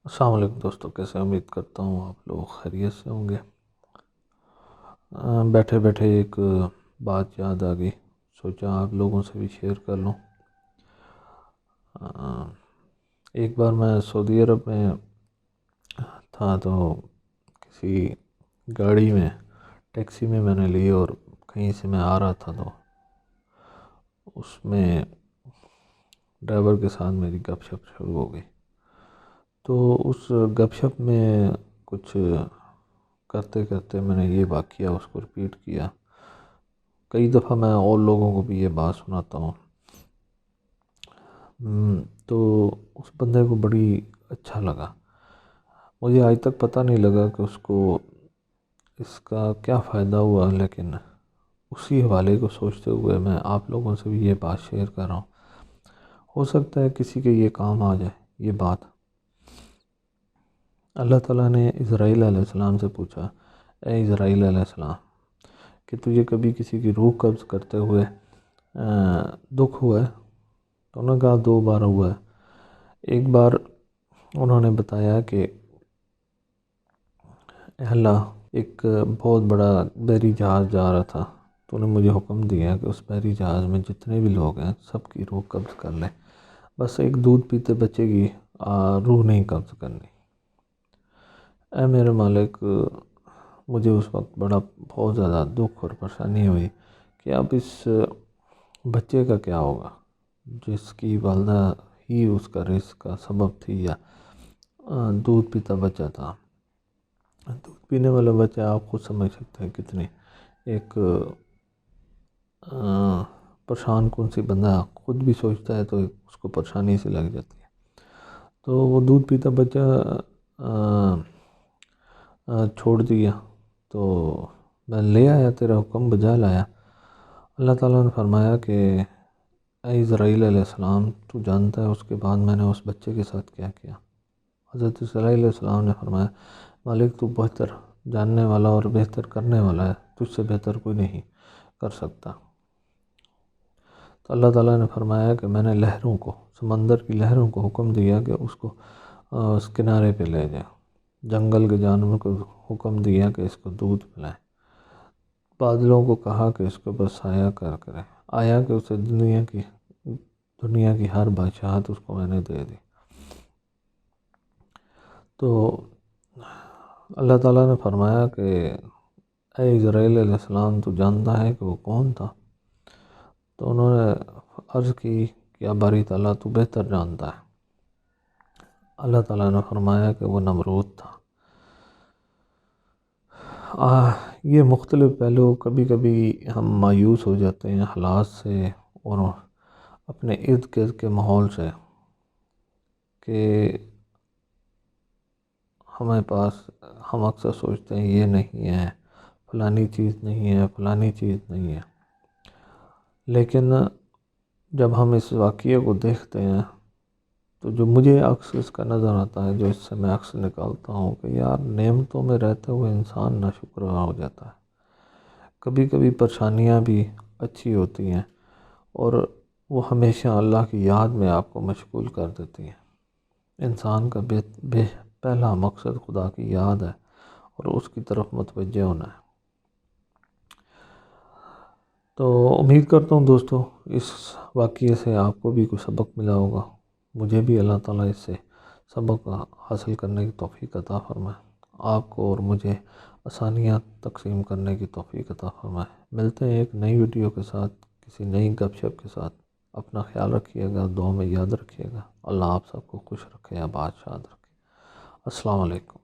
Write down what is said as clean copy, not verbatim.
السلام علیکم دوستو، کیسے امید کرتا ہوں آپ لوگ خیریت سے ہوں گے۔ بیٹھے بیٹھے ایک بات یاد آ گئی، سوچا آپ لوگوں سے بھی شیئر کر لوں۔ ایک بار میں سعودی عرب میں تھا تو کسی گاڑی میں ٹیکسی میں نے لی اور کہیں سے میں آ رہا تھا تو اس میں ڈرائیور کے ساتھ میری گپ شپ شروع ہو گئی۔ تو اس گپ شپ میں کچھ کرتے کرتے میں نے یہ واقعہ اس کو رپیٹ کیا۔ کئی دفعہ میں اور لوگوں کو بھی یہ بات سناتا ہوں۔ تو اس بندے کو بڑی اچھا لگا۔ مجھے آج تک پتہ نہیں لگا کہ اس کو اس کا کیا فائدہ ہوا، لیکن اسی حوالے کو سوچتے ہوئے میں آپ لوگوں سے بھی یہ بات شیئر کر رہا ہوں۔ ہو سکتا ہے کسی کے یہ کام آ جائے یہ بات۔ اللہ تعالیٰ نے اسرائیل علیہ السلام سے پوچھا، اے اسرائیل علیہ السلام، کہ تجھے کبھی کسی کی روح قبض کرتے ہوئے دکھ ہوا ہے؟ تو انہوں نے کہا 2 بار ہوا ہے۔ ایک بار انہوں نے بتایا کہ اے اللہ، ایک بہت بڑا بحری جہاز جا رہا تھا، تو انہوں نے مجھے حکم دیا کہ اس بحری جہاز میں جتنے بھی لوگ ہیں سب کی روح قبض کر لیں، بس ایک دودھ پیتے بچے کی روح نہیں قبض کرنی۔ اے میرے مالک، مجھے اس وقت بہت زیادہ دکھ اور پریشانی ہوئی کہ اب اس بچے کا کیا ہوگا جس کی والدہ ہی اس کا رزق کا سبب تھی، یا دودھ پیتا بچہ تھا۔ دودھ پینے والا بچہ آپ خود سمجھ سکتے ہیں کتنی ایک پریشان کن سی بندہ خود بھی سوچتا ہے تو اس کو پریشانی سے لگ جاتی ہے۔ تو وہ دودھ پیتا بچہ چھوڑ دیا، تو میں لے آیا، تیرا حکم بجا لایا۔ اللہ تعالیٰ نے فرمایا کہ اے اسرائیل علیہ السلام، تو جانتا ہے اس کے بعد میں نے اس بچے کے ساتھ کیا کیا؟ حضرت اسرائیل علیہ السلام نے فرمایا، مالک تو بہتر جاننے والا اور بہتر کرنے والا ہے، تجھ سے بہتر کوئی نہیں کر سکتا۔ تو اللہ تعالیٰ نے فرمایا کہ میں نے لہروں کو، سمندر کی لہروں کو حکم دیا کہ اس کو اس کنارے پہ لے جائے، جنگل کے جانوروں کو حکم دیا کہ اس کو دودھ پلائیں، بادلوں کو کہا کہ اس کو بس سایہ کر کرے، آیا کہ اسے دنیا کی ہر بادشاہت اس کو میں نے دے دی۔ تو اللہ تعالیٰ نے فرمایا کہ اے اسرائیل علیہ السلام، تو جانتا ہے کہ وہ کون تھا؟ تو انہوں نے عرض کی کہ یا باری تعالیٰ، تو بہتر جانتا ہے۔ اللہ تعالیٰ نے فرمایا کہ وہ نمرود تھا۔ یہ مختلف پہلو، کبھی کبھی ہم مایوس ہو جاتے ہیں حالات سے اور اپنے ارد گرد کے ماحول سے، کہ ہم اکثر سوچتے ہیں یہ نہیں ہے، فلانی چیز نہیں ہے، فلانی چیز نہیں ہے۔ لیکن جب ہم اس واقعے کو دیکھتے ہیں تو جو مجھے عکس اس کا نظر آتا ہے، جو اس سے میں عکس نکالتا ہوں، کہ یار نعمتوں میں رہتے ہوئے انسان ناشکرا ہو جاتا ہے۔ کبھی کبھی پریشانیاں بھی اچھی ہوتی ہیں اور وہ ہمیشہ اللہ کی یاد میں آپ کو مشغول کر دیتی ہیں۔ انسان کا پہلا مقصد خدا کی یاد ہے اور اس کی طرف متوجہ ہونا ہے۔ تو امید کرتا ہوں دوستو اس واقعے سے آپ کو بھی کچھ سبق ملا ہوگا۔ مجھے بھی اللہ تعالیٰ اس سے سبق حاصل کرنے کی توفیق عطا فرمائے، آپ کو اور مجھے آسانیاں تقسیم کرنے کی توفیق عطا فرمائے۔ ملتے ہیں ایک نئی ویڈیو کے ساتھ، کسی نئی گپ شپ کے ساتھ۔ اپنا خیال رکھیے گا، دعا میں یاد رکھیے گا۔ اللہ آپ سب کو خوش رکھے، آباد شاد رکھے۔ السلام علیکم۔